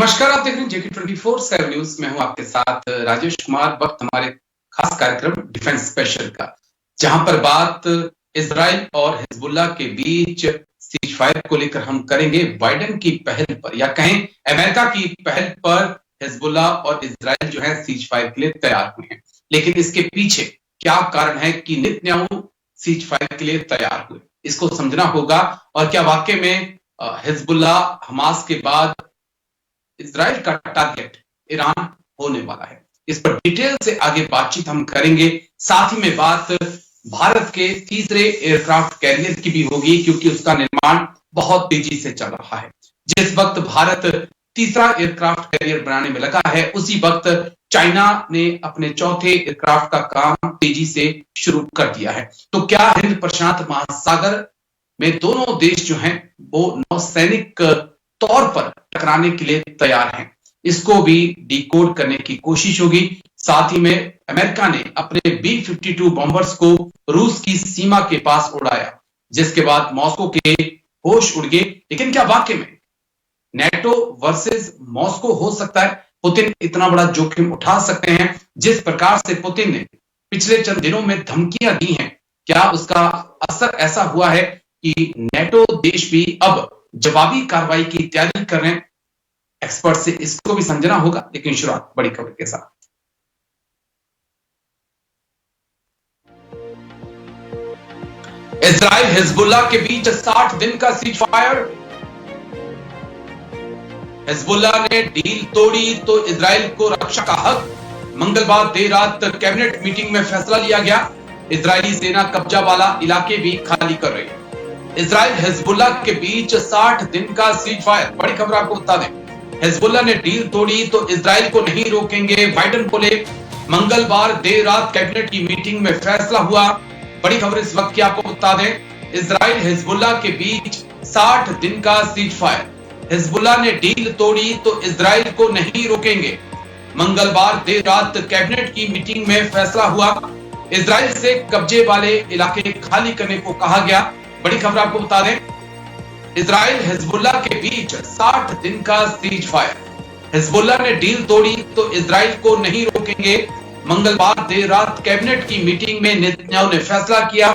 नमस्कार, आप देख रहे हैं जेके 24/7 न्यूज। मैं हूं आपके साथ राजेश कुमार। वक्त हमारे खास कार्यक्रम डिफेंस स्पेशल का, जहां पर बात इजराइल और हिजबुल्लाह के बीच सीज फायर को लेकर हम करेंगे। बाइडेन की पहल पर, या कहें अमेरिका की पहल पर, हिजबुल्लाह और इजराइल जो है सीज फायर के लिए तैयार हुए हैं। लेकिन इसके पीछे क्या कारण है कि नेतन्याहू सीज फायर के लिए तैयार हुए, इसको समझना होगा। और क्या वाकई में हिजबुल्लाह हमास के बाद इजराइल का टारगेट ईरान होने वाला है? इस पर डिटेल से आगे बातचीत हम करेंगे। साथ ही में बात भारत के तीसरे एयरक्राफ्ट कैरियर की भी होगी, क्योंकि उसका निर्माण बहुत तेजी से चल रहा है। जिस वक्त भारत तीसरा एयरक्राफ्ट कैरियर बनाने में लगा है, उसी वक्त चाइना ने अपने चौथे एयरक्राफ्ट का काम तेजी से शुरू कर दिया है। तो क्या हिंद प्रशांत महासागर में दोनों देश जो हैं वो नौसैनिक तौर पर टकराने के लिए तैयार हैं? इसको भी डिकोड करने की कोशिश होगी। साथ ही में अमेरिका ने अपने B-52 बॉम्बर्स को रूस की सीमा के पास उड़ाया, जिसके बाद मॉस्को के होश उड़ गए। लेकिन क्या वाकई में नेटो वर्सेस मॉस्को हो सकता है? पुतिन इतना बड़ा जोखिम उठा सकते हैं? जिस प्रकार से पुतिन ने पिछले चंद दिनों में धमकियां दी हैं, क्या उसका असर ऐसा हुआ है कि नेटो देश भी अब जवाबी कार्रवाई की तैयारी कर रहे हैं? एक्सपर्ट से इसको भी समझना होगा। लेकिन शुरुआत बड़ी खबर के साथ। इजराइल हिजबुल्लाह के बीच 60 दिन का सीज फायर। हिजबुल्लाह ने डील तोड़ी तो इजराइल को रक्षा का हक। मंगलवार देर रात कैबिनेट मीटिंग में फैसला लिया गया। इजरायली सेना कब्जा वाला इलाके भी खाली कर रही है। इजराइल हिजबुल्लाह के बीच 60 दिन का सीज फायर। बड़ी खबर आपको बता दें, हिजबुल्लाह ने डील तोड़ी तो इजराइल को नहीं रोकेंगे, बाइडेन बोले। मंगलवार देर रात कैबिनेट की मीटिंग में फैसला हुआ। बड़ी खबर इस वक्त की आपको बता दें, इजराइल हिजबुल्लाह के बीच 60 दिन का सीज फायर। हिजबुल्लाह ने डील तोड़ी तो इजराइल को नहीं रोकेंगे। मंगलवार देर रात कैबिनेट की मीटिंग में फैसला हुआ। इजराइल से कब्जे वाले इलाके खाली करने को कहा गया। बड़ी खबर आपको बता दें, इजराइल हिजबुल्लाह के बीच 60 दिन का सीज फायर। हिजबुल्लाह ने डील तोड़ी तो इजराइल को नहीं रोकेंगे। मंगलवार देर रात कैबिनेट की मीटिंग में नेतन्याहू ने फैसला किया।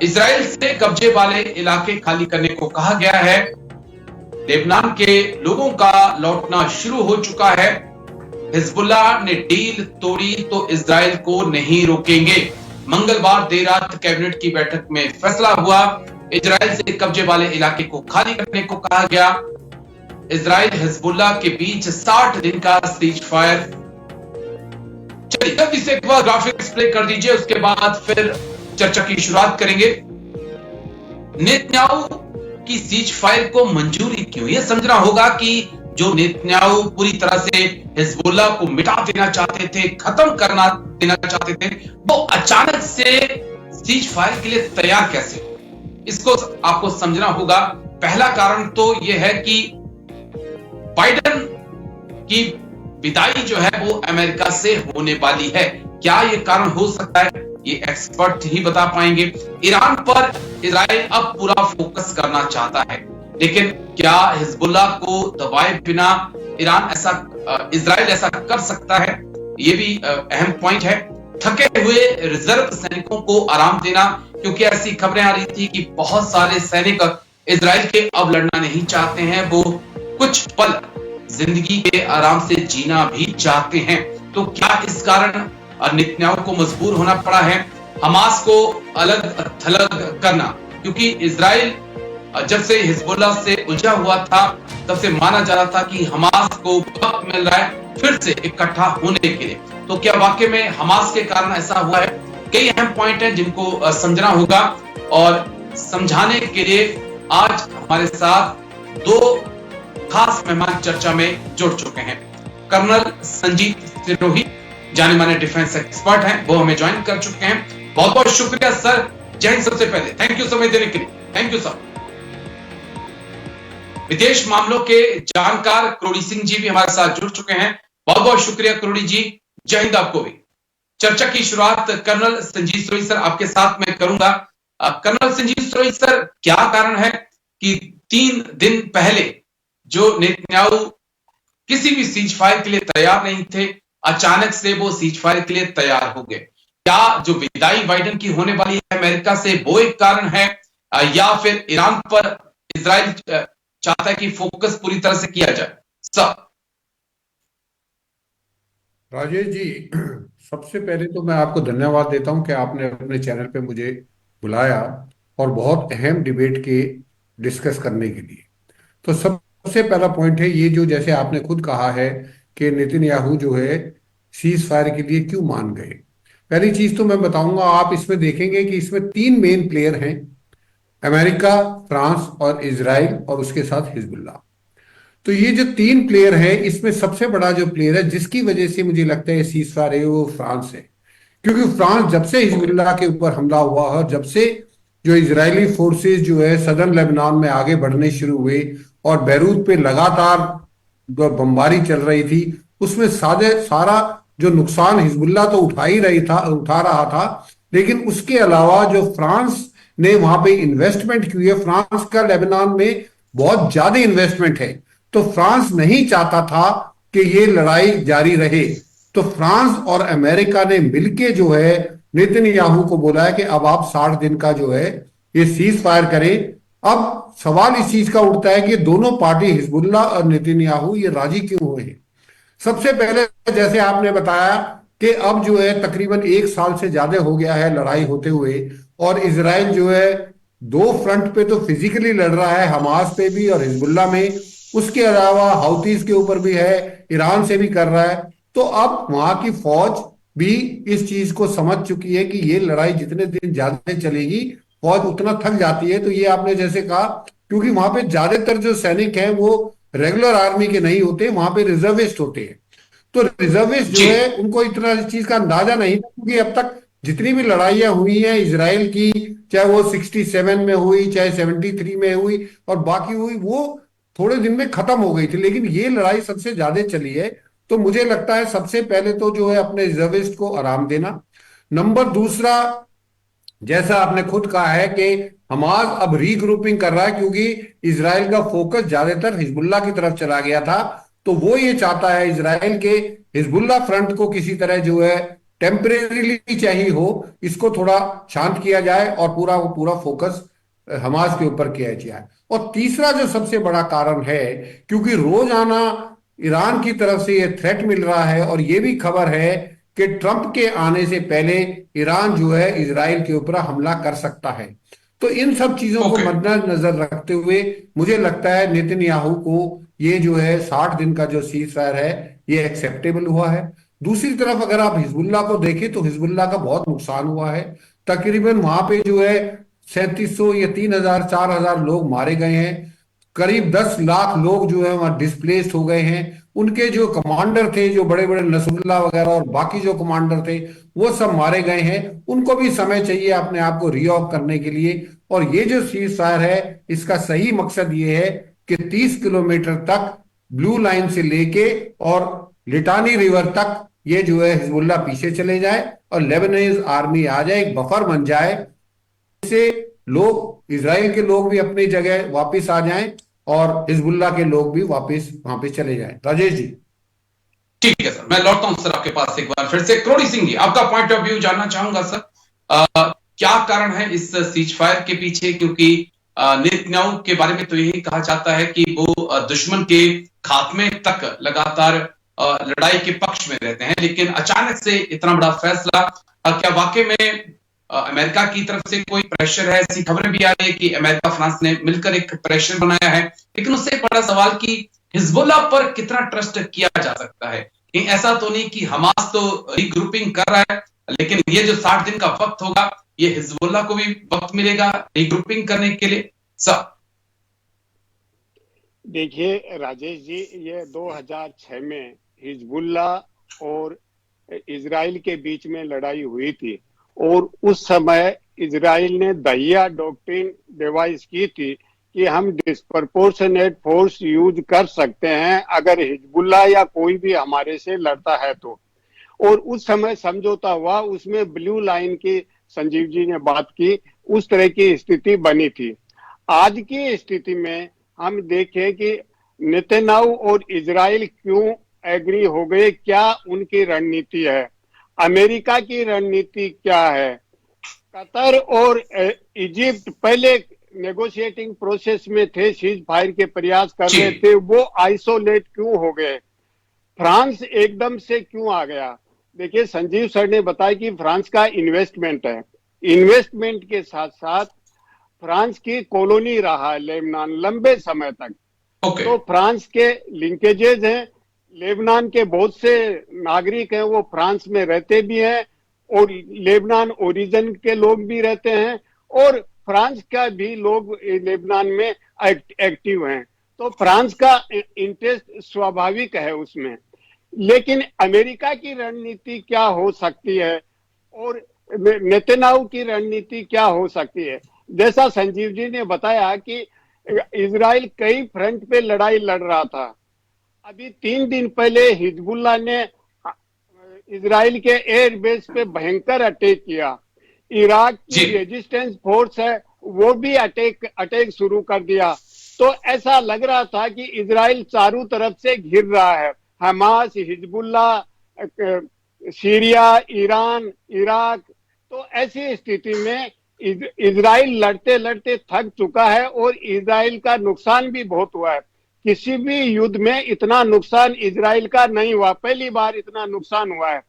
इजराइल से कब्जे वाले इलाके खाली करने को कहा गया है। लेबनान के लोगों का लौटना शुरू हो चुका है। हिजबुल्लाह ने डील तोड़ी तो इजराइल को नहीं रोकेंगे। मंगलवार देर रात कैबिनेट की बैठक में फैसला हुआ। इजराइल से कब्जे वाले इलाके को खाली करने को कहा गया। इजराइल हिजबुल्लाह के बीच 60 दिन का सीज फायर। चलिए जल्दी से एक बार ग्राफिक्स प्ले कर दीजिए, उसके बाद फिर चर्चा की शुरुआत करेंगे। नेतन्याहू की सीज फायर को मंजूरी क्यों? यह समझना होगा कि जो नेतन्याहू पूरी तरह से हिजबुल्लाह को मिटा देना चाहते थे, खत्म करना देना चाहते थे, वो अचानक से सीज फायर के लिए तैयार कैसे हो? इसको आपको समझना होगा। पहला कारण तो यह है कि बाइडेन की विदाई जो है वो अमेरिका से होने वाली है। क्या यह कारण हो सकता है? ये एक्सपर्ट ही बता पाएंगे। ईरान पर इजराइल अब पूरा फोकस करना चाहता है, लेकिन क्या हिजबुल्लाह को दबाए बिना इजराइल ऐसा कर सकता है? ये भी अहम पॉइंट है। थके हुए रिजर्व सैनिकों को आराम देना, क्योंकि ऐसी खबरें आ रही थी कि बहुत सारे सैनिक इजराइल के अब लड़ना नहीं चाहते हैं, वो कुछ पल जिंदगी के आराम से जीना भी चाहते हैं। तो क्या इस कारण नेतन्याहू को मजबूर होना पड़ा है हमास को अलग थलग करना? क्योंकि इजराइल जब से हिजबुल्लाह से उलझा हुआ था, तब से माना जा रहा था कि हमास को वक्त मिल रहा है फिर से इकट्ठा होने के लिए। तो क्या वाकई में हमास के कारण ऐसा हुआ है? कई अहम पॉइंट हैं जिनको समझना होगा, और समझाने के लिए आज हमारे साथ दो खास मेहमान चर्चा में जुड़ चुके हैं। कर्नल संजीत सिरोही, जाने माने डिफेंस एक्सपर्ट हैं, वो हमें ज्वाइन कर चुके हैं। बहुत बहुत शुक्रिया सर। जय हिंद। सबसे पहले थैंक यू समय देने के लिए। Thank you sir. विदेश मामलों के जानकार करोड़ी सिंह जी भी हमारे साथ जुड़ चुके हैं। बहुत बहुत शुक्रिया करोड़ी जी। जय हिंद आपको भी। चर्चा की शुरुआत कर्नल संजीत सिरोही सर आपके साथ में करूंगा। कर्नल संजीत सिरोही सर, क्या कारण है कि 3 दिन पहले जो नेतन्याहू किसी भी सीज फायर के लिए तैयार नहीं थे, अचानक से वो सीज फायर के लिए तैयार हो गए। क्या जो विदाई बाइडेन की होने वाली है अमेरिका से वो एक कारण है, या फिर ईरान पर इजराइल चाहता है कि फोकस पूरी तरह से किया जाए? सब राजेश जी, सबसे पहले तो मैं आपको धन्यवाद देता हूं कि आपने अपने चैनल पे मुझे बुलाया और बहुत अहम डिबेट के डिस्कस करने के लिए। तो सबसे पहला पॉइंट है ये, जो जैसे आपने खुद कहा है कि नेतन्याहू जो है सीज फायर के लिए क्यों मान गए। पहली चीज तो मैं बताऊंगा, आप इसमें देखेंगे कि इसमें तीन मेन प्लेयर हैं, अमेरिका, फ्रांस और इजराइल, और उसके साथ हिजबुल्लाह। तो ये जो तीन प्लेयर है, इसमें सबसे बड़ा जो प्लेयर है जिसकी वजह से मुझे लगता है सीज फायर है, वो फ्रांस है। क्योंकि फ्रांस जब से ओके। हिजबुल्लाह के ऊपर हमला हुआ है, जब से जो इजरायली फोर्सेस जो है सदर्न लेबनान में आगे बढ़ने शुरू हुए और बैरूत पे लगातार जो बमबारी चल रही थी, उसमें सादे सारा जो नुकसान हिजबुल्लाह तो उठा रहा था, लेकिन उसके अलावा जो फ्रांस ने वहां पे इन्वेस्टमेंट की है, फ्रांस का लेबनान में बहुत ज्यादा इन्वेस्टमेंट है। तो फ्रांस नहीं चाहता था कि ये लड़ाई जारी रहे। तो फ्रांस और अमेरिका ने मिलके जो है नेतन्याहू को बोला है कि अब आप 60 दिन का जो है ये सीज फायर करें। अब सवाल इस चीज का उठता है कि दोनों पार्टी हिजबुल्लाह और नेतन्याहू ये राजी क्यों हुए हैं। सबसे पहले जैसे आपने बताया कि अब जो है तकरीबन 1 साल से ज्यादा हो गया है लड़ाई होते हुए, और इसराइल जो है दो फ्रंट पे तो फिजिकली लड़ रहा है, हमास पे भी और हिजबुल्लाह में। उसके अलावा हाउतीज के ऊपर भी है, ईरान से भी कर रहा है। तो अब वहां की फौज भी इस चीज को समझ चुकी है कि ये लड़ाई जितने दिन ज्यादा चलेगी फौज उतना थक जाती है। तो ये आपने जैसे कहा, क्योंकि वहां पे ज्यादातर जो सैनिक हैं वो रेगुलर आर्मी के नहीं होते, वहां पे रिजर्विस्ट होते हैं। तो रिजर्विस्ट जो जी। है उनको इतना इस चीज का अंदाजा नहीं था, क्योंकि अब तक जितनी भी लड़ाइयां हुई हैं इसराइल की, चाहे वो 67 में हुई, चाहे 73 में हुई और बाकी हुई, वो थोड़े दिन में खत्म हो गई थी, लेकिन ये लड़ाई सबसे ज्यादा चली है। तो मुझे लगता है सबसे पहले तो जो है अपने रिजर्विस्ट को आराम देना। नंबर दूसरा, जैसा आपने खुद कहा है कि हमास अब रीग्रुपिंग कर रहा है, क्योंकि इसराइल का फोकस ज्यादातर हिजबुल्लाह की तरफ चला गया था। तो वो ये चाहता है इसराइल के हिजबुल्लाह फ्रंट को किसी तरह जो है टेम्परेरीली चाहिए हो, इसको थोड़ा शांत किया जाए और पूरा वो पूरा फोकस हमास के ऊपर किया जाए। और तीसरा जो सबसे बड़ा कारण है, क्योंकि रोजाना ईरान की तरफ से ये थ्रेट मिल रहा है और ये भी खबर है कि ट्रंप के आने से पहले ईरान जो है इजराइल के ऊपर हमला कर सकता है। तो इन सब चीजों को ओके। मद्देनजर रखते हुए मुझे लगता है नेतन्याहू को ये जो है 60 दिन का जो सीज फायर है ये एक्सेप्टेबल हुआ है। दूसरी तरफ अगर आप हिजबुल्लाह को देखें तो हिजबुल्लाह का बहुत नुकसान हुआ है। तकरीबन वहां पे जो है 3700 या 3000 4000 लोग मारे गए हैं। करीब 10 लाख लोग जो है वहां डिस्प्लेस्ड हो गए हैं। उनके जो कमांडर थे, जो बड़े बड़े नसरुल्लाह वगैरह और बाकी जो कमांडर थे, वो सब मारे गए हैं। उनको भी समय चाहिए अपने आप को रीऑफ करने के लिए। और ये जो सीज फायर है इसका सही मकसद ये है कि 30 किलोमीटर तक ब्लू लाइन से लेके और लिटानी रिवर तक ये जो है हिजबुल्लाह पीछे चले जाए और लेबनानीज आर्मी आ जाए, एक बफर बन जाए, से लोग, इसराइल के लोग भी अपनी जगह वापस आ जाएं और हिजबुल्लाह के लोग भी वापस वहां पे चले जाएं। राजेश जी। ठीक है सर, मैं लौटता हूं सर आपके पास एक बार फिर से। करोड़ी सिंह जी, आपका पॉइंट ऑफ व्यू जानना चाहूंगा सर। क्या कारण है इस सीज फायर के पीछे? क्योंकि नेतन्याहू के बारे में तो यही कहा जाता है कि वो दुश्मन के खात्मे तक लगातार लड़ाई के पक्ष में रहते हैं, लेकिन अचानक से इतना बड़ा फैसला, क्या वाकई में अमेरिका की तरफ से कोई प्रेशर है? ऐसी खबरें भी आ रही है कि अमेरिका फ्रांस ने मिलकर एक प्रेशर बनाया है, लेकिन उससे एक बड़ा सवाल कि हिजबुल्लाह पर कितना ट्रस्ट किया जा सकता है? कहीं ऐसा तो नहीं कि हमास तो रीग्रुपिंग कर रहा है, लेकिन ये जो 60 दिन का वक्त होगा, ये हिजबुल्लाह को भी वक्त मिलेगा रीग्रुपिंग करने के लिए? सब देखिए राजेश जी, ये 2006 में हिजबुल्ला और इजराइल के बीच में लड़ाई हुई थी और उस समय इजराइल ने दहिया डॉक्ट्रिन डिवाइस की थी कि हम डिस्प्रपोर्शनेट फोर्स यूज कर सकते हैं अगर हिजबुल्ला या कोई भी हमारे से लड़ता है तो। और उस समय समझौता हुआ, उसमें ब्लू लाइन की संजीव जी ने बात की, उस तरह की स्थिति बनी थी। आज की स्थिति में हम देखें कि नेतन्याहू और इजराइल क्यों एग्री हो गए, क्या उनकी रणनीति है, अमेरिका की रणनीति क्या है। कतर और इजिप्ट पहले नेगोशिएटिंग प्रोसेस में थे, सीज फायर के प्रयास कर रहे थे, वो आइसोलेट क्यों हो गए, फ्रांस एकदम से क्यों आ गया। देखिए संजीव सर ने बताया कि फ्रांस का इन्वेस्टमेंट है, इन्वेस्टमेंट के साथ साथ फ्रांस की कॉलोनी रहा है लेबनान लंबे समय तक। तो फ्रांस के लिंकेजेस हैं, लेबनान के बहुत से नागरिक हैं वो फ्रांस में रहते भी हैं और लेबनान ओरिजिन के लोग भी रहते हैं और फ्रांस का भी लोग लेबनान में एक्टिव हैं। तो फ्रांस का इंटरेस्ट स्वाभाविक है उसमें। लेकिन अमेरिका की रणनीति क्या हो सकती है और नेतन्याहू की रणनीति क्या हो सकती है। जैसा संजीव जी ने बताया कि इजराइल कई फ्रंट पे लड़ाई लड़ रहा था। अभी 3 दिन पहले हिजबुल्लाह ने इजराइल के एयरबेस पे भयंकर अटैक किया। इराक की रेजिस्टेंस फोर्स है वो भी अटैक शुरू कर दिया। तो ऐसा लग रहा था कि इजराइल चारों तरफ से घिर रहा है, Hamas, Hezbollah, Syria, Iran, Iraq. तो ऐसी स्थिति में इजराइल लड़ते लड़ते थक चुका है और इजराइल का नुकसान भी बहुत हुआ है। किसी भी युद्ध में इतना नुकसान इजराइल का नहीं हुआ, पहली बार इतना नुकसान हुआ है।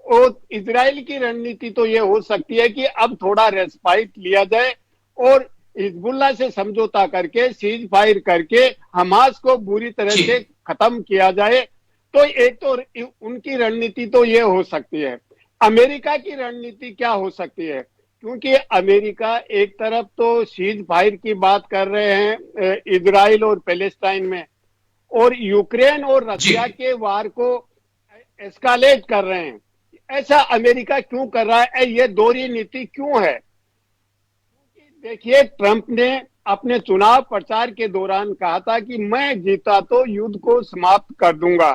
और इजराइल की रणनीति तो ये हो सकती है कि अब थोड़ा रेस्पाइट लिया जाए और हिजबुल्लाह से समझौता करके सीज फायर करके हमास को बुरी तरह से खत्म किया जाए। तो एक तो उनकी रणनीति तो ये हो सकती है। अमेरिका की रणनीति क्या हो सकती है, क्योंकि अमेरिका एक तरफ तो सीज फायर की बात कर रहे हैं इजराइल और पैलेस्टाइन में, और यूक्रेन और रशिया के वार को एस्कालेट कर रहे हैं। ऐसा अमेरिका क्यों कर रहा है, ये दोहरी नीति क्यों है। देखिए ट्रंप ने अपने चुनाव प्रचार के दौरान कहा था कि मैं जीता तो युद्ध को समाप्त कर दूंगा,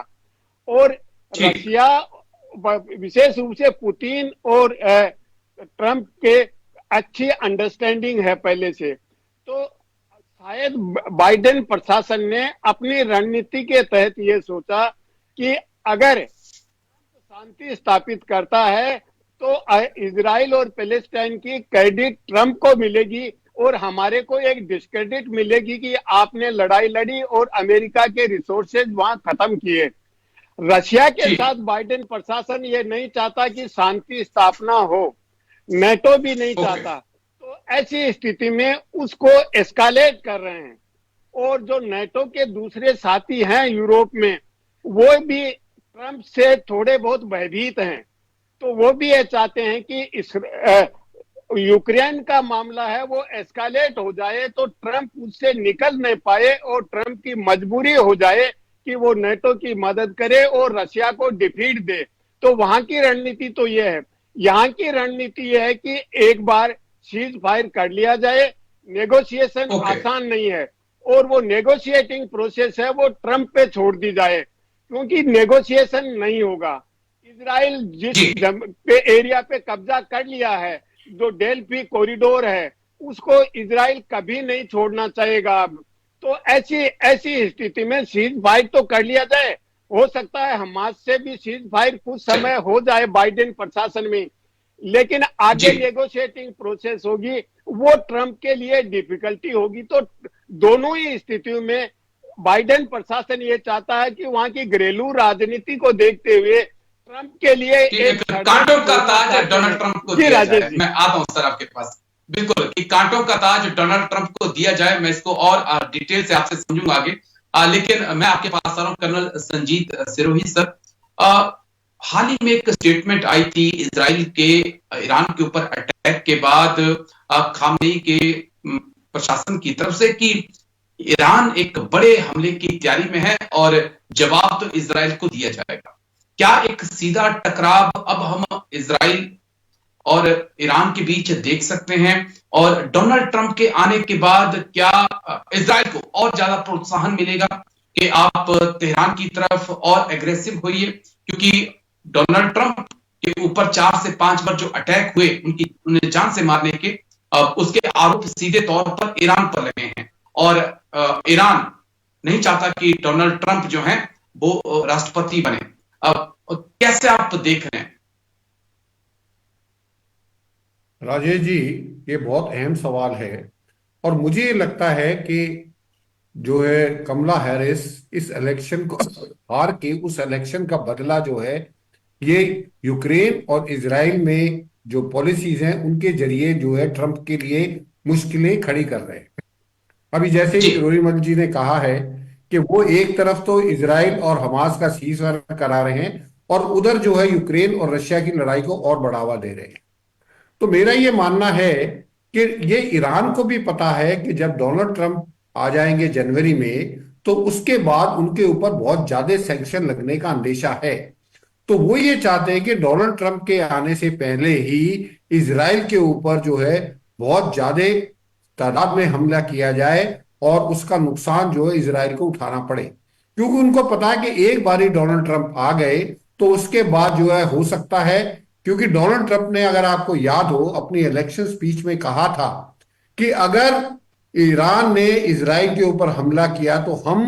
और रशिया विशेष रूप से पुतिन और ट्रंप के अच्छी अंडरस्टैंडिंग है पहले से। तो शायद बाइडेन प्रशासन ने अपनी रणनीति के तहत ये सोचा कि अगर शांति स्थापित करता है तो इजराइल और पैलेस्टाइन की क्रेडिट ट्रंप को मिलेगी और हमारे को एक डिस्क्रेडिट मिलेगी कि आपने लड़ाई लड़ी और अमेरिका के रिसोर्सेज वहां खत्म किए। रशिया के साथ बाइडेन प्रशासन ये नहीं चाहता कि शांति स्थापना हो, नेटो भी नहीं चाहता। तो ऐसी स्थिति में उसको एस्कालेट कर रहे हैं। और जो नेटो के दूसरे साथी हैं यूरोप में, वो भी ट्रंप से थोड़े बहुत भयभीत हैं। तो वो भी ये चाहते हैं कि इस यूक्रेन का मामला है वो एस्कालेट हो जाए तो ट्रंप उससे निकल नहीं पाए और ट्रंप की मजबूरी हो जाए कि वो नेटो की मदद करे और रशिया को डिफीट दे। तो वहां की रणनीति तो ये है। यहाँ की रणनीति ये है कि एक बार सीज फायर कर लिया जाए। नेगोशिएशन आसान नहीं है और वो नेगोशिएटिंग प्रोसेस है वो ट्रंप पे छोड़ दी जाए, क्योंकि नेगोशिएशन नहीं होगा। इजराइल जिस पे एरिया पे कब्जा कर लिया है, जो डेल्फी कॉरिडोर है, उसको इजराइल कभी नहीं छोड़ना चाहेगा अब। तो ऐसी स्थिति में सीज फायर तो कर लिया जाए, हो सकता है हमास से भी सीज फायर कुछ समय हो जाए बाइडेन प्रशासन में, लेकिन आगे नेगोशिएटिंग प्रोसेस होगी वो ट्रंप के लिए डिफिकल्टी होगी। तो दोनों ही स्थितियों में बाइडेन प्रशासन ये चाहता है कि वहां की घरेलू राजनीति को देखते हुए ट्रंप के लिए एक कांटों का ताज डोनाल्ड ट्रंप को दिया जाए। मैं आता हूं सर आपके पास। बिल्कुल कि कांटों का ताज डोनाल्ड ट्रंप को दिया जाए, मैं इसको और डिटेल से आपसे समझूंगा आगे। लेकिन मैं आपके पास आ रहा हूं कर्नल संजीत सिरोही सर। हाल ही में एक स्टेटमेंट आई थी इजराइल के ईरान के ऊपर अटैक के बाद खामेनी के प्रशासन की तरफ से कि ईरान एक बड़े हमले की तैयारी में है और जवाब तो इजराइल को दिया जाएगा। क्या एक सीधा टकराव अब हम इजराइल और ईरान के बीच देख सकते हैं, और डोनाल्ड ट्रंप के आने के बाद क्या इजराइल को और ज्यादा प्रोत्साहन मिलेगा कि आप तेहरान की तरफ और एग्रेसिव होइए, क्योंकि डोनाल्ड ट्रंप के ऊपर 4 से 5 बार जो अटैक हुए उन्हें जान से मारने के, उसके आरोप सीधे तौर पर ईरान पर लगे हैं और ईरान नहीं चाहता कि डोनाल्ड ट्रंप जो है वो राष्ट्रपति बने। अब कैसे आप देख रहे हैं? राजेश जी, ये बहुत अहम सवाल है और मुझे लगता है कि जो है कमला हैरिस इस इलेक्शन को हार के उस इलेक्शन का बदला जो है ये यूक्रेन और इजराइल में जो पॉलिसीज हैं उनके जरिए जो है ट्रंप के लिए मुश्किलें खड़ी कर रहे हैं। अभी जैसे जी ही रोहिमल जी ने कहा है कि वो एक तरफ तो इजराइल और हमास का सीजफायर करा रहे हैं और उधर जो है यूक्रेन और रशिया की लड़ाई को और बढ़ावा दे रहे हैं। तो मेरा ये मानना है कि ये ईरान को भी पता है कि जब डोनाल्ड ट्रंप आ जाएंगे जनवरी में तो उसके बाद उनके ऊपर बहुत ज्यादा सैंक्शन लगने का अंदेशा है। तो वो ये चाहते हैं कि डोनाल्ड ट्रंप के आने से पहले ही इजराइल के ऊपर जो है बहुत ज्यादा तादाद में हमला किया जाए और उसका नुकसान जो है इजराइल को उठाना पड़े, क्योंकि उनको पता है कि एक बार ही डोनाल्ड ट्रंप आ गए तो उसके बाद जो है हो सकता है, क्योंकि डोनाल्ड ट्रंप ने अगर आपको याद हो अपनी इलेक्शन स्पीच में कहा था कि अगर ईरान ने इजराइल के ऊपर हमला किया तो हम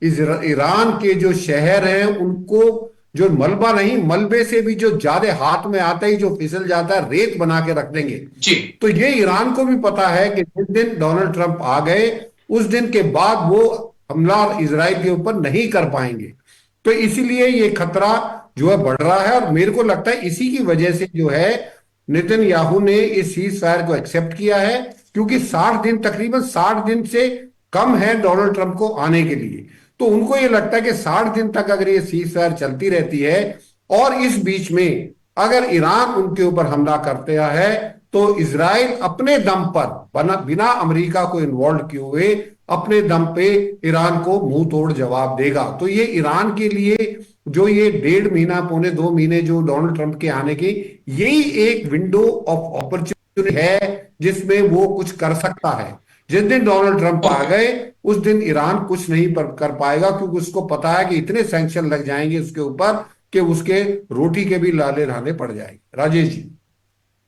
ईरान के जो शहर हैं उनको जो मलबा नहीं मलबे से भी जो ज्यादा हाथ में आता ही जो फिसल जाता है रेत बना के रख देंगे। जी तो ये ईरान को भी पता है कि जिस दिन डोनाल्ड ट्रंप आ गए उस दिन के बाद वो हमला इजराइल के ऊपर नहीं कर पाएंगे। तो इसीलिए ये खतरा जो है बढ़ रहा है और मेरे को लगता है इसी की वजह से जो है नेतन्याहू ने इस सीज फायर को एक्सेप्ट किया है, क्योंकि 60 दिन तकरीबन 60 दिन से कम है डोनाल्ड ट्रंप को आने के लिए। तो उनको ये लगता है कि 60 दिन तक अगर ये सीज फायर चलती रहती है और इस बीच में अगर ईरान उनके ऊपर हमला करते है तो इजराइल अपने दम पर बिना अमेरिका को इन्वॉल्व किए हुए अपने दम पे ईरान को मुंह तोड़ जवाब देगा। तो ये ईरान के लिए जो ये 1.5 महीना पौने 2 महीने जो डोनाल्ड ट्रंप के आने की यही एक विंडो ऑफ अपॉर्चुनिटी है जिसमें वो कुछ कर सकता है। जिस दिन डोनाल्ड ट्रंप आ गए उस दिन ईरान कुछ नहीं कर पाएगा, क्योंकि उसको पता है कि इतने सैंक्शन लग जाएंगे उसके ऊपर कि उसके रोटी के भी लाले लाने पड़ जाएंगे। राजेश जी।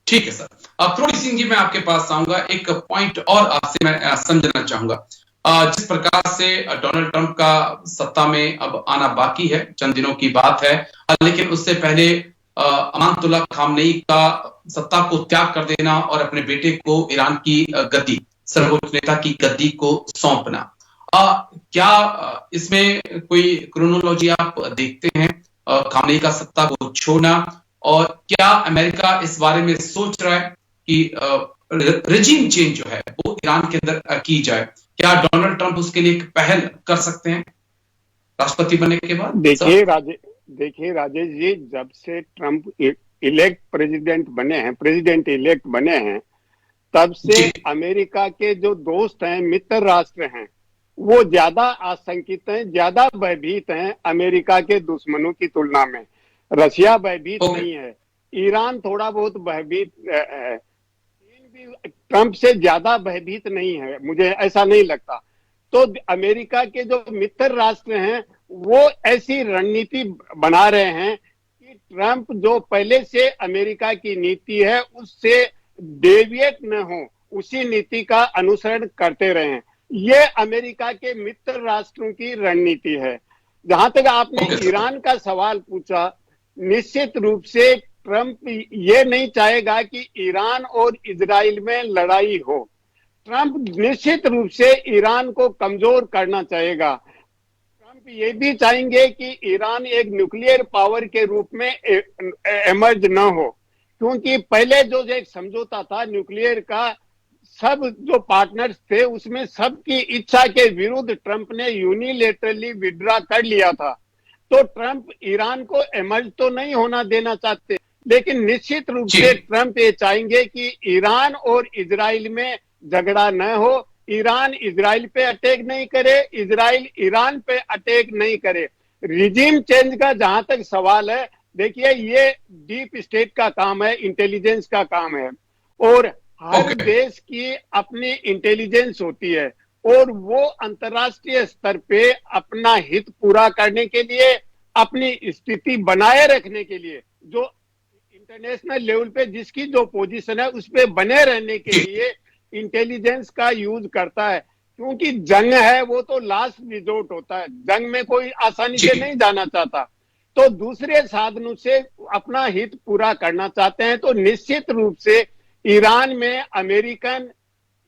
ठीक है सर। अब थोड़ी सी जी मैं आपके पास आऊंगा, एक पॉइंट और आपसे मैं समझना चाहूंगा। जिस प्रकार से डोनाल्ड ट्रंप का सत्ता में अब आना बाकी है, चंद दिनों की बात है, लेकिन उससे पहले अमानतुल्लाह खामनेई का सत्ता को त्याग कर देना और अपने बेटे को ईरान की गद्दी, सर्वोच्च नेता की गद्दी को सौंपना, क्या इसमें कोई क्रोनोलॉजी आप देखते हैं खामनेई का सत्ता को छोड़ना, और क्या अमेरिका इस बारे में सोच रहा है कि रेजिम चेंज जो है वो ईरान के अंदर की जाए? क्या डोनाल्ड ट्रंप उसके लिए एक पहल कर सकते हैं राष्ट्रपति बनने के बाद? देखिए राजेश जी, जब से ट्रंप इलेक्ट प्रेसिडेंट इलेक्ट बने हैं तब से अमेरिका के जो दोस्त हैं, मित्र राष्ट्र हैं, वो ज्यादा आशंकित हैं, ज्यादा भयभीत हैं अमेरिका के दुश्मनों की तुलना में। रशिया भयभीत नहीं है, ईरान थोड़ा बहुत भयभीत है, ट्रंप से ज्यादा भयभीत नहीं है, मुझे ऐसा नहीं लगता। तो अमेरिका के जो मित्र राष्ट्र हैं वो ऐसी रणनीति बना रहे हैं कि ट्रंप जो पहले से अमेरिका की नीति है उससे डेविएट न हो, उसी नीति का अनुसरण करते रहे। ये अमेरिका के मित्र राष्ट्रों की रणनीति है। जहां तक आपने ईरान का सवाल पूछा, निश्चित रूप से ट्रंप ये नहीं चाहेगा कि ईरान और इजराइल में लड़ाई हो। ट्रंप निश्चित रूप से ईरान को कमजोर करना चाहेगा। ट्रंप ये भी चाहेंगे कि ईरान एक न्यूक्लियर पावर के रूप में एमर्ज न हो, क्योंकि पहले जो एक समझौता था न्यूक्लियर का, सब जो पार्टनर्स थे उसमें सबकी इच्छा के विरुद्ध ट्रंप ने यूनिलेटरली विड्रॉ कर लिया था। तो ट्रंप ईरान को एमर्ज तो नहीं होना देना चाहते, लेकिन निश्चित रूप से ट्रंप ये चाहेंगे कि ईरान और इजराइल में झगड़ा न हो, ईरान इजराइल पे अटैक नहीं करे, इजराइल ईरान पे अटैक नहीं करे। रिजीम चेंज का जहां तक सवाल है, देखिए ये डीप स्टेट का काम है, इंटेलिजेंस का काम है, और हर देश की अपनी इंटेलिजेंस होती है और वो अंतर्राष्ट्रीय स्तर पे अपना हित पूरा करने के लिए, अपनी स्थिति बनाए रखने के लिए, जो इंटरनेशनल लेवल पे जिसकी जो पोजीशन है उस पे बने रहने के लिए इंटेलिजेंस का यूज करता है। क्योंकि जंग है वो तो लास्ट रिजोर्ट होता है, जंग में कोई आसानी से नहीं जाना चाहता, तो दूसरे साधनों से अपना हित पूरा करना चाहते हैं। तो निश्चित रूप से ईरान में अमेरिकन,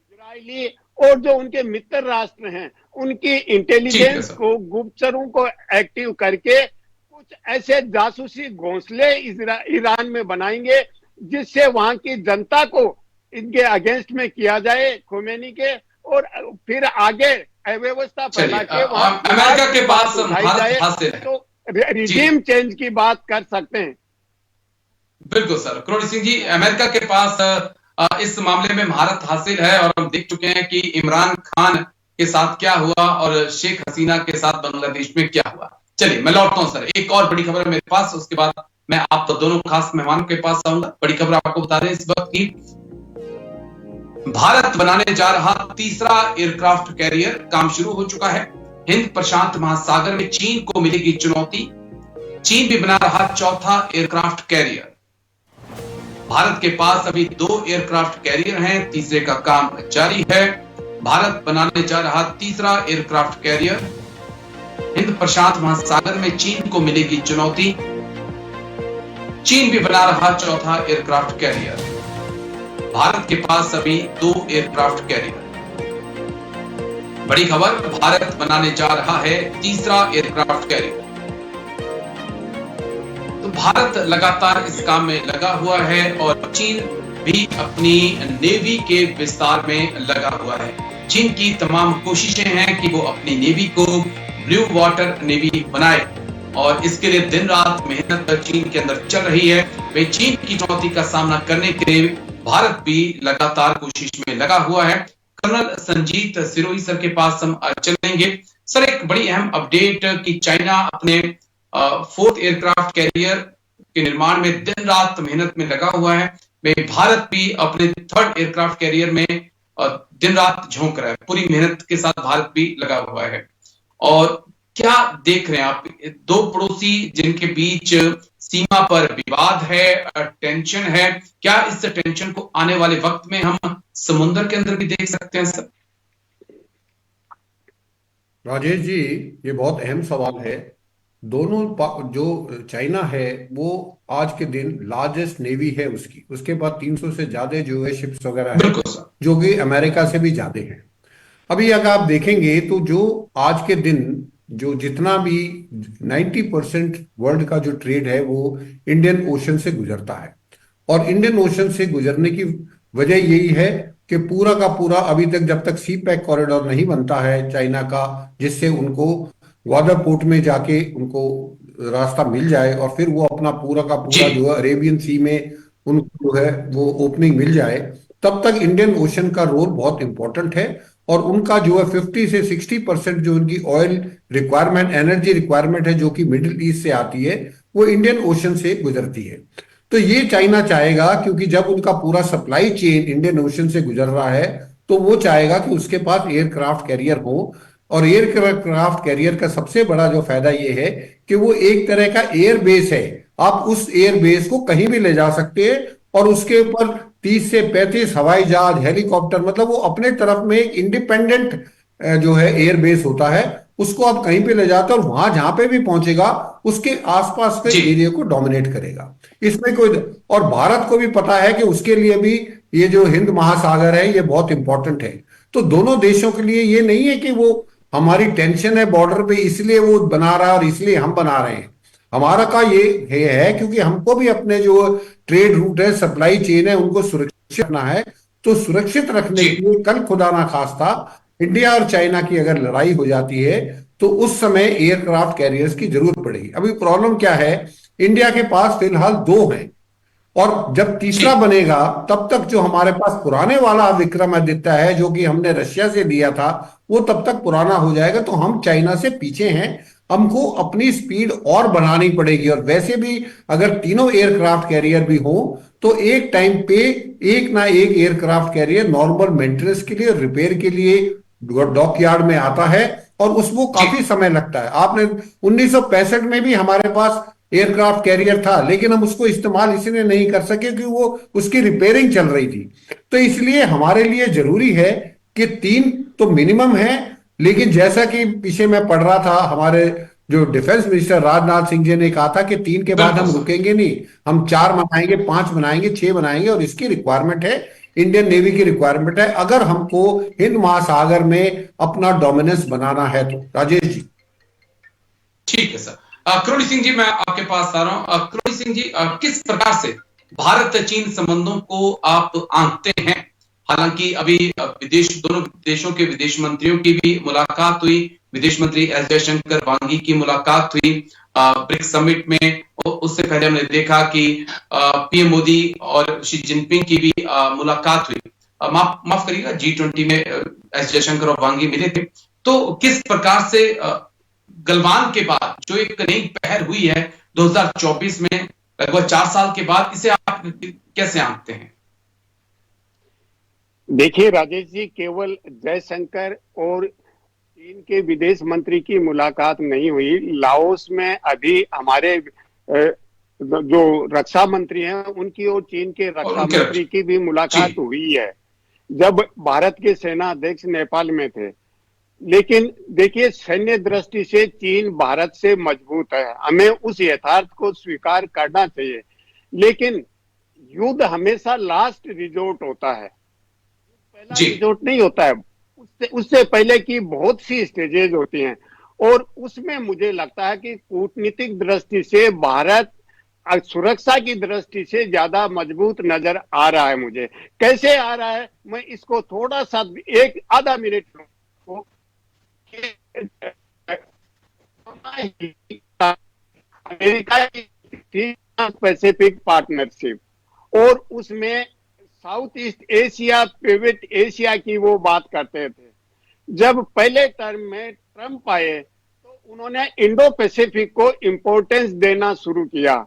इजरायली और जो उनके मित्र राष्ट्र हैं उनकी इंटेलिजेंस को, गुप्तचरों को एक्टिव करके कुछ ऐसे जासूसी घोंसले ईरान में बनाएंगे जिससे वहां की जनता को इनके अगेंस्ट में किया जाए, खोमेनी के, और फिर आगे अव्यवस्था फैला के वहां अमेरिका के पास जाए तो रिजीम चेंज की बात कर सकते हैं। बिल्कुल सर, करोड़ी सिंह जी, अमेरिका के पास इस मामले में महारत हासिल है और हम देख चुके हैं कि इमरान खान के साथ क्या हुआ और शेख हसीना के साथ बांग्लादेश में क्या हुआ। चलिए मैं लौटता हूं सर, एक और बड़ी खबर है मेरे पास, उसके बाद मैं आप तो दोनों खास मेहमानों के पास आऊंगा। बड़ी खबर आपको बता दें इस वक्त की, भारत बनाने जा रहा तीसरा एयरक्राफ्ट कैरियर काम शुरू हो चुका है। हिंद प्रशांत महासागर में चीन को मिलेगी चुनौती, चीन भी बना रहा चौथा एयरक्राफ्ट कैरियर। भारत के पास अभी 2 एयरक्राफ्ट कैरियर हैं, तीसरे का काम जारी है। भारत बनाने जा रहा तीसरा एयरक्राफ्ट कैरियर, हिंद प्रशांत महासागर में चीन को मिलेगी चुनौती, चीन भी बना रहा चौथा एयरक्राफ्ट कैरियर। भारत के पास अभी 2 एयरक्राफ्ट कैरियर। बड़ी खबर, भारत बनाने जा रहा है तीसरा एयरक्राफ्ट कैरियर। तो भारत लगातार इस काम में लगा हुआ है और चीन भी अपनी नेवी के विस्तार में लगा हुआ है। चीन की तमाम कोशिशें हैं कि वो अपनी नेवी को ब्लू वाटर नेवी बनाए और इसके लिए दिन रात मेहनत चीन के अंदर चल रही है। वे चीन की चुनौती का सामना करने के लिए भारत भी लगातार कोशिश में लगा हुआ है। कर्नल संजीत सिरोही सर के पास हम चलेंगे। सर, एक बड़ी अहम अपडेट कि चाइना अपने 4th एयरक्राफ्ट कैरियर के निर्माण में दिन रात मेहनत में लगा हुआ है। भारत भी अपने 3rd एयरक्राफ्ट कैरियर में दिन रात झोंक रहा है, पूरी मेहनत के साथ भारत भी लगा हुआ है। और क्या देख रहे हैं आप, 2 पड़ोसी जिनके बीच सीमा पर विवाद है, टेंशन है, क्या इस टेंशन को आने वाले वक्त में हम समुद्र के अंदर भी देख सकते हैं सर? राजेश जी, ये बहुत अहम सवाल है। दोनों जो चाइना है वो आज के दिन लार्जेस्ट नेवी है उसकी, उसके बाद 300 से ज्यादा जो है शिप्स वगैरह है जो कि अमेरिका से भी ज्यादा है। अभी अगर आप देखेंगे तो जो आज के दिन जो जितना भी 90% वर्ल्ड का जो ट्रेड है वो इंडियन ओशन से गुजरता है। और इंडियन ओशन से गुजरने की वजह यही है कि पूरा का पूरा अभी तक जब तक सी पैक कॉरिडोर नहीं बनता है चाइना का, जिससे उनको ग्वादर पोर्ट में जाके उनको रास्ता मिल जाए और फिर वो अपना पूरा का पूरा जो है अरेबियन सी में उनको जो है वो ओपनिंग मिल जाए, तब तक इंडियन ओशन का रोल बहुत इंपॉर्टेंट है। और उनका जो है 50 से 60% जो उनकी ऑयल रिक्वायरमेंट, एनर्जी रिक्वायरमेंट है जो कि मिडिल ईस्ट से आती है, वो इंडियन ओशन से गुजरती है। तो ये चाइना चाहेगा, क्योंकि जब उनका पूरा सप्लाई चेन इंडियन ओशन से गुजर रहा है तो वो चाहेगा कि उसके पास एयरक्राफ्ट कैरियर हो। और एयरक्राफ्ट कैरियर का सबसे बड़ा जो फायदा ये है कि वो एक तरह का एयर बेस है। आप उस एयर बेस को कहीं भी ले जा सकते हैं और उसके ऊपर 30 से 35 हवाई जहाज, हेलीकॉप्टर, मतलब वो अपने तरफ में एक इंडिपेंडेंट जो है एयर बेस होता है, उसको आप कहीं पे ले जाते हो और वहां जहां पे भी पहुंचेगा उसके आसपास के एरिया को डोमिनेट करेगा। इसमें कोई, और भारत को भी पता है कि उसके लिए भी ये जो हिंद महासागर है ये बहुत इंपॉर्टेंट है। तो दोनों देशों के लिए ये नहीं है कि वो हमारी टेंशन है बॉर्डर पे इसलिए वो बना रहा है और इसलिए हम बना रहे हैं। हमारा का ये है क्योंकि हमको भी अपने जो ट्रेड रूट है, सप्लाई चेन है, उनको सुरक्षित रखना है। तो सुरक्षित रखने के लिए कल खुदा ना खास्ता इंडिया और चाइना की अगर लड़ाई हो जाती है तो उस समय एयरक्राफ्ट कैरियर्स की जरूरत पड़ेगी। अभी प्रॉब्लम क्या है, इंडिया के पास फिलहाल 2 हैं और जब तीसरा बनेगा तब तक जो हमारे पास पुराने वाला विक्रमादित्य है जो कि हमने रशिया से लिया था वो तब तक पुराना हो जाएगा। तो हम चाइना से पीछे हैं, हमको अपनी स्पीड और बढ़ानी पड़ेगी। और वैसे भी अगर तीनों एयरक्राफ्ट कैरियर भी हो तो एक टाइम पे एक ना एक एयरक्राफ्ट कैरियर नॉर्मल मेंटेनेंस के लिए, रिपेयर के लिए डॉकयार्ड में आता है और उसको काफी समय लगता है। आपने 1965 में भी हमारे पास एयरक्राफ्ट कैरियर था लेकिन हम उसको इस्तेमाल इसलिए नहीं कर सके कि वो उसकी रिपेयरिंग चल रही थी। तो इसलिए हमारे लिए जरूरी है कि 3 तो मिनिमम है, लेकिन जैसा कि पीछे मैं पढ़ रहा था, हमारे जो डिफेंस मिनिस्टर राजनाथ सिंह जी ने कहा था कि 3 के बाद बिल्कुल हम सर। रुकेंगे नहीं, हम 4 बनाएंगे, 5 बनाएंगे, 6 बनाएंगे, और इसकी रिक्वायरमेंट है, इंडियन नेवी की रिक्वायरमेंट है, अगर हमको हिंद महासागर में अपना डोमिनेंस बनाना है तो। राजेश जी। ठीक है सर। करोड़ी सिंह जी, मैं आपके पास आ रहा हूं। करोड़ी सिंह जी, किस प्रकार से भारत चीन संबंधों को आप आंकते हैं? हालांकि अभी दोनों देशों के विदेश मंत्रियों की भी मुलाकात हुई, विदेश मंत्री एस जयशंकर वांगी की मुलाकात हुई ब्रिक्स समिट में। उससे पहले हमने देखा कि पीएम मोदी और शी जिनपिंग की भी मुलाकात हुई। माफ करिएगा, G20 में एस जयशंकर और वांगी मिले थे। तो किस प्रकार से गलवान के बाद जो एक नई पहल हुई है 2024 में, लगभग 4 साल के बाद, इसे आप कैसे आंकते हैं? देखिए राजेश जी, केवल जयशंकर और चीन के विदेश मंत्री की मुलाकात नहीं हुई। लाओस में अभी हमारे जो रक्षा मंत्री हैं उनकी और चीन के रक्षा मंत्री की भी मुलाकात हुई है, जब भारत के सेना अध्यक्ष नेपाल में थे। लेकिन देखिए, सैन्य दृष्टि से चीन भारत से मजबूत है, हमें उस यथार्थ को स्वीकार करना चाहिए। लेकिन युद्ध हमेशा लास्ट रिजोर्ट होता है, पहला रिजोर्ट नहीं होता है। उससे पहले की बहुत सी स्टेजेज होती हैं, और उसमें मुझे लगता है कि कूटनीतिक दृष्टि से भारत सुरक्षा की दृष्टि से ज्यादा मजबूत नजर आ रहा है। मुझे कैसे आ रहा है, मैं इसको थोड़ा सा एक आधा मिनट अमेरिका की पैसिफिक पार्टनरशिप, और उसमें south east Asia, pivot Asia की वो बात करते थे। जब पहले टर्म में ट्रंप आए तो उन्होंने इंडो पैसिफिक को इंपॉर्टेंस देना शुरू किया,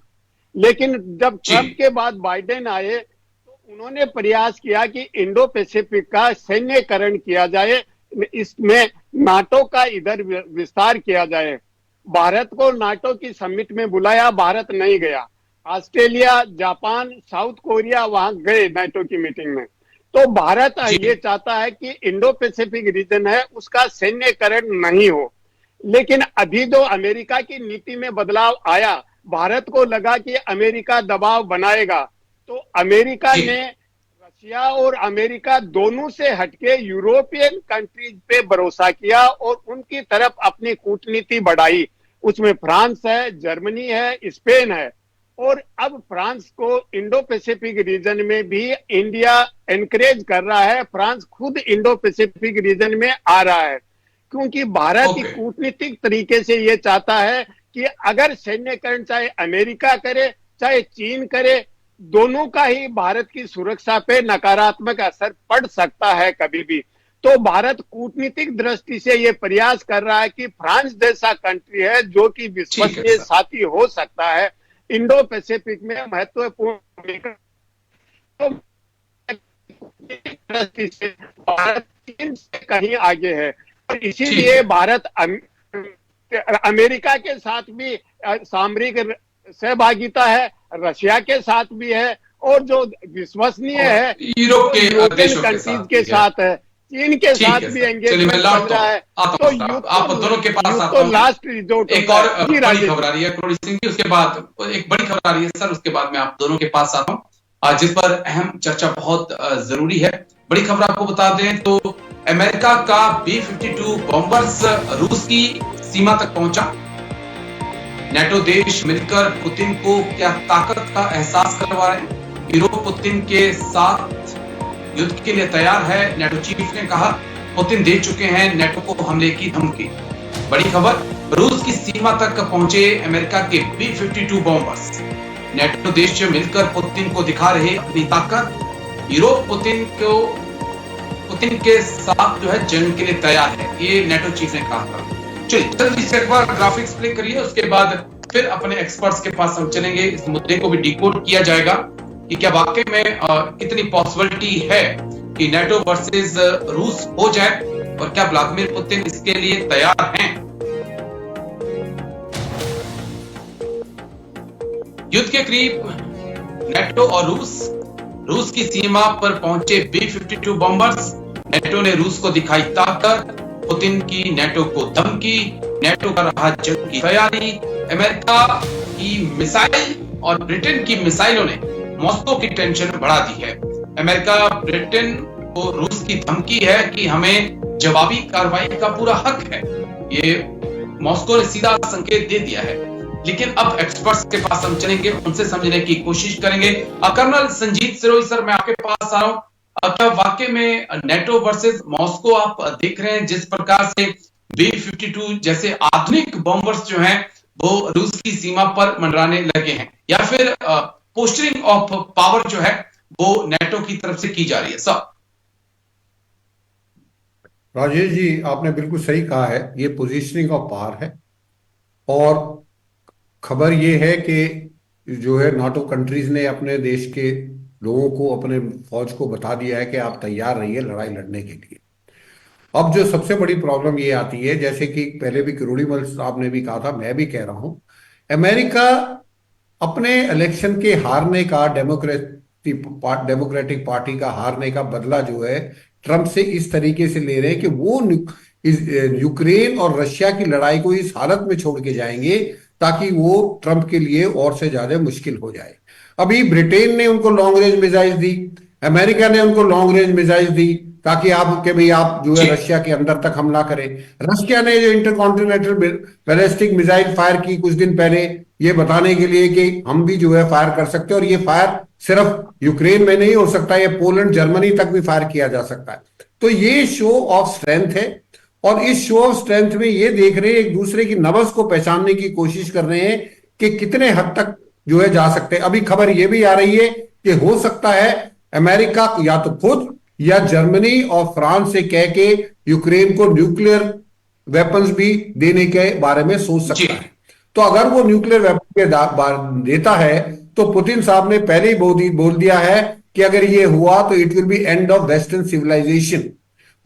लेकिन जब ट्रंप के बाद बाइडेन आए तो उन्होंने प्रयास किया कि इंडो पैसिफिक का सैन्यकरण किया जाए, इसमें नाटो का इधर विस्तार किया जाए। भारत को नाटो की समिट में बुलाया, भारत नहीं गया। ऑस्ट्रेलिया, जापान, साउथ कोरिया वहां गए नाटो की मीटिंग में। तो भारत ये चाहता है कि इंडो पैसिफिक रीजन है उसका सैन्यकरण नहीं हो। लेकिन अभी जो अमेरिका की नीति में बदलाव आया, भारत को लगा कि अमेरिका दबाव बनाएगा, तो अमेरिका ने रशिया और अमेरिका दोनों से हटके यूरोपियन कंट्रीज पे भरोसा किया और उनकी तरफ अपनी कूटनीति बढ़ाई। उसमें फ्रांस है, जर्मनी है, स्पेन है, और अब फ्रांस को इंडो पैसिफिक रीजन में भी इंडिया एनकरेज कर रहा है। फ्रांस खुद इंडो पैसिफिक रीजन में आ रहा है, क्योंकि भारत कूटनीतिक तरीके से ये चाहता है कि अगर सैन्यकरण चाहे अमेरिका करे चाहे चीन करे, दोनों का ही भारत की सुरक्षा पे नकारात्मक असर पड़ सकता है कभी भी। तो भारत कूटनीतिक दृष्टि से ये प्रयास कर रहा है कि फ्रांस जैसा कंट्री है जो कि विश्वसनीय साथी हो सकता है इंडो पैसिफिक में महत्वपूर्ण भूमिका, तो दृष्टि से भारत चीन से कहीं आगे है। और इसीलिए भारत अमेरिका के साथ भी सामरिक सहभागिता है, रशिया के साथ भी है, और जो विश्वसनीय है यूरोपियन कंट्रीज के साथ है, चीन के साथ भी एंगेजमेंट चल रहा है। तो आप दोनों के पास तो लास्ट रिजोर्ट एक और बड़ी खबर आ रही है करोड़ी सिंह जी, उसके बाद एक बड़ी खबर आ रही है सर, उसके बाद मैं आप दोनों के पास आता हूँ, जिस पर अहम चर्चा बहुत जरूरी है। बड़ी खबर आपको बता दें तो अमेरिका का B-52 बॉम्बर्स रूस की सीमा तक पहुंचा। नेटो देश मिलकर पुतिन को क्या ताकत का एहसास करवा रहे हैं? यूरोप पुतिन के साथ युद्ध के लिए तैयार है, नेटो चीफ ने कहा। पुतिन दे चुके हैं नेटो को हमले की धमकी। बड़ी खबर, रूस की सीमा तक पहुंचे अमेरिका के B-52 बॉम्बर्स। नेटो देश मिलकर पुतिन को दिखा रहे अपनी ताकत। यूरोप पुतिन के साथ जो है जंग के लिए तैयार है, ये नेटो चीफ ने कहा था। चलिए जल्दी से एक बार ग्राफिक्स प्ले करिए, उसके बाद फिर अपने एक्सपर्ट्स के पास हम चलेंगे। इस मुद्दे को भी डिकोड किया जाएगा कि क्या वाकई में कितनी पॉसिबिलिटी है कि नेटो वर्सेस रूस हो जाए, और क्या व्लादिमीर पुतिन इसके लिए तैयार हैं। युद्ध के करीब नेटो और रूस की सीमा पर पहुंचे B-52 बॉम्बर्स। नेटो ने रूस को दिखाई ताकत, पुतिन की नेटो को धमकी, नेटो कर रहा जंग की तैयारी, अमेरिका की मिसाइल और ब्रिटेन की मिसाइलों ने मॉस्को की टेंशन बढ़ा दी है। अमेरिका ब्रिटेन को रूस की धमकी है कि हमें जवाबी कार्रवाई का पूरा हक है। ये मॉस्को ने सीधा संकेत दे दिया है। लेकिन अब एक्सपर्ट्स के पास हम चलेंगे, उनसे समझने की कोशिश करेंगे। कर्नल संजीत सिरोही सर, मैं आपके पास आ रहा हूं। क्या वाकई में नेटो वर्सेस मॉस्को आप देख रहे हैं जिस प्रकार से B-52 जैसे आधुनिक बॉम्बर्स जो हैं वो रूस की सीमा पर मंडराने लगे हैं, या फिर पोस्टरिंग ऑफ पावर जो है वो नेटो की तरफ से की जा रही है? सर राजेश जी, आपने बिल्कुल सही कहा है, ये पोजीशनिंग ऑफ पावर है। और खबर ये है कि जो है नाटो कंट्रीज ने अपने देश के लोगों को, अपने फौज को बता दिया है कि आप तैयार रहिए लड़ाई लड़ने के लिए। अब जो सबसे बड़ी प्रॉब्लम ये आती है, जैसे कि पहले भी किरोड़ीमल साहब ने भी कहा था, मैं भी कह रहा हूं, अमेरिका अपने इलेक्शन के हारने का, डेमोक्रेटिक पार्टी का हारने का बदला जो है ट्रंप से इस तरीके से ले रहे हैं कि वो यूक्रेन और रशिया की लड़ाई को इस हालत में छोड़ के जाएंगे ताकि वो ट्रंप के लिए और से ज्यादा मुश्किल हो जाए। अभी ब्रिटेन ने उनको लॉन्ग रेंज मिसाइल दी, अमेरिका ने उनको लॉन्ग रेंज मिसाइल दी ताकि आप के भाई आप जो है रशिया के अंदर तक हमला करें। रशिया ने जो इंटरकॉन्टिनेंटल बैलिस्टिक मिसाइल फायर की कुछ दिन पहले, ये बताने के लिए कि हम भी जो है फायर कर सकते हैं, और ये फायर सिर्फ यूक्रेन में नहीं हो सकता, ये पोलैंड जर्मनी तक भी फायर किया जा सकता है। तो ये शो ऑफ स्ट्रेंथ है, और इस शो ऑफ स्ट्रेंथ में ये देख रहे हैं, एक दूसरे की नब्ज को पहचानने की कोशिश कर रहे हैं कि कितने हद तक जो है जा सकते हैं। अभी खबर ये भी आ रही है कि हो सकता है अमेरिका या तो खुद या जर्मनी और फ्रांस से कह के यूक्रेन को न्यूक्लियर वेपन्स भी देने के बारे में सोच सकता है। तो अगर वो न्यूक्लियर वेपन देता है तो पुतिन साहब ने पहले ही बोल दिया है कि अगर ये हुआ तो it will be end of western civilisation,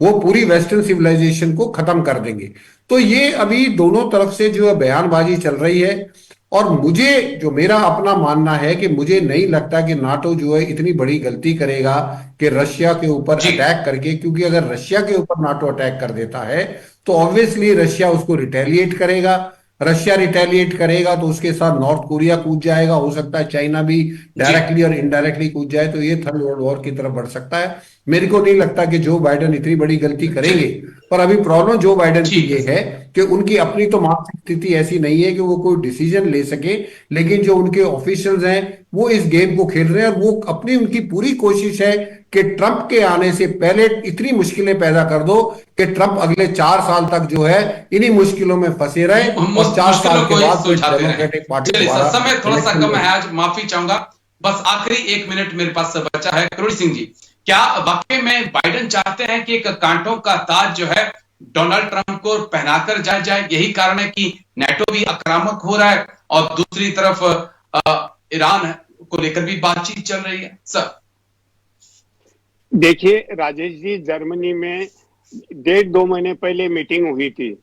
वो पूरी वेस्टर्न सिविलाइजेशन को खत्म कर देंगे। तो ये अभी दोनों तरफ से जो है बयानबाजी चल रही है, और मुझे जो मेरा अपना मानना है कि मुझे नहीं लगता कि नाटो जो है इतनी बड़ी गलती करेगा कि रशिया के ऊपर अटैक करके, क्योंकि अगर रशिया के ऊपर नाटो अटैक कर देता है तो ऑब्वियसली रशिया उसको रिटेलिएट करेगा। रशिया रिटेलिएट करेगा तो उसके साथ नॉर्थ कोरिया कूद जाएगा, हो सकता है चाइना भी डायरेक्टली और इनडायरेक्टली कूद जाए, तो ये थर्ड वर्ल्ड वॉर की तरफ बढ़ सकता है। मेरे को नहीं लगता कि जो बाइडेन इतनी बड़ी गलती करेंगे, पर अभी प्रॉब्लम जो बाइडेन की ये है कि उनकी अपनी तो मानसिक स्थिति ऐसी नहीं है कि वो कोई डिसीजन ले सके, लेकिन जो उनके ऑफिशियल्स हैं वो इस गेम को खेल रहे हैं, और वो अपनी उनकी पूरी कोशिश है कि ट्रंप के आने से पहले इतनी मुश्किलें पैदा कर दो कि ट्रंप अगले 4 साल तक जो है इन्हीं मुश्किलों में फंसे रहे, और 4 साल के बाद डेमोक्रेटिक पार्टी द्वारा। समय थोड़ा सा कम है आज, माफी चाहूंगा, बस आखिरी 1 मिनट मेरे पास बचा है। किरोड़ी सिंह जी, क्या वाकई में बाइडेन चाहते हैं कि एक कांटों का ताज जो है डोनाल्ड ट्रंप को पहनाकर जाए? यही कारण है कि नेटो भी आक्रामक हो रहा है और दूसरी तरफ ईरान को लेकर भी बातचीत चल रही है। सर देखिए राजेश जी, जर्मनी में 1.5-2 महीने पहले मीटिंग हुई थी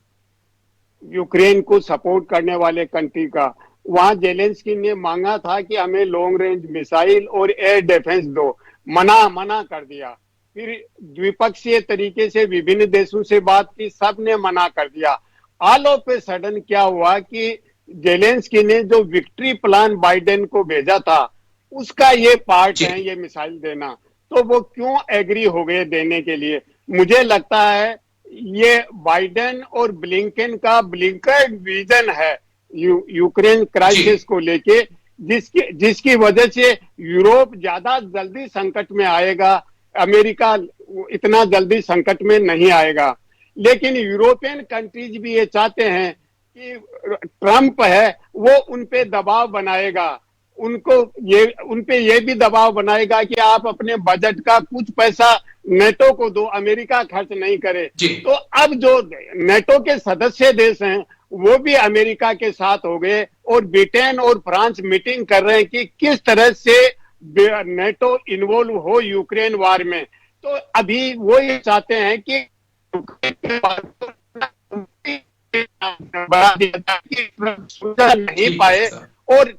यूक्रेन को सपोर्ट करने वाले कंट्री का। वहां जेलेंस्की ने मांगा था कि हमें लॉन्ग रेंज मिसाइल और एयर डिफेंस दो, मना कर दिया। फिर द्विपक्षीय तरीके से विभिन्न देशों से बात की, सब ने मना कर दिया। ऑल ऑफ ए सडन क्या हुआ कि जेलेंस्की ने जो विक्ट्री प्लान बाइडेन को भेजा था उसका ये पार्ट है, ये मिसाइल देना, तो वो क्यों एग्री हो गए देने के लिए? मुझे लगता है ये बाइडेन और ब्लिंकन का ब्लिंकन विजन है यूक्रेन क्राइसिस को लेके, जिसकी वजह से यूरोप ज्यादा जल्दी संकट में आएगा, अमेरिका इतना जल्दी संकट में नहीं आएगा। लेकिन यूरोपियन कंट्रीज भी ये चाहते हैं कि ट्रंप है वो उन पे दबाव बनाएगा, उन पे ये भी दबाव बनाएगा कि आप अपने बजट का कुछ पैसा नेटो को दो, अमेरिका खर्च नहीं करे। तो अब जो नेटो के सदस्य देश हैं वो भी अमेरिका के साथ हो गए, और ब्रिटेन और फ्रांस मीटिंग कर रहे हैं कि किस तरह से नेटो इन्वॉल्व हो यूक्रेन वार में। तो अभी वो ये चाहते हैं कि नहीं पाए, और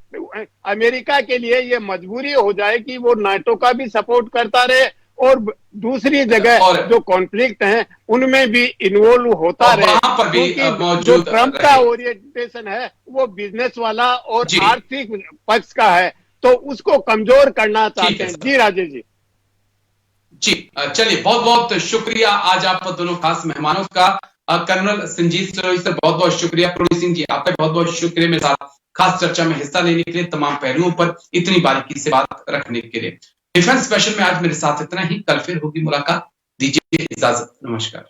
अमेरिका के लिए ये मजबूरी हो जाए कि वो नाटो का भी सपोर्ट करता रहे और दूसरी जगह और जो कॉन्फ्लिक्ट हैं उनमें भी इन्वॉल्व होता और रहे, वहां पर भी क्योंकि जो मौजूद ट्रम्प का रहे। ओरिएंटेशन है वो बिजनेस वाला और जी। आर्थिक पक्ष का है, तो उसको कमजोर करना ठीक चाहते है हैं। सर। जी राजेश जी। जी चलिए, बहुत बहुत शुक्रिया आज आप दोनों खास मेहमानों का। कर्नल संजीत सिरोही सर बहुत बहुत शुक्रिया। प्रोडी सिंह जी आपका बहुत बहुत शुक्रिया मेरे साथ खास चर्चा में हिस्सा लेने के लिए, तमाम पहलुओं पर इतनी बारीकी से बात रखने के लिए। डिफेंस स्पेशल में आज मेरे साथ इतना ही, कल फिर होगी मुलाकात। दीजिए इजाजत, नमस्कार।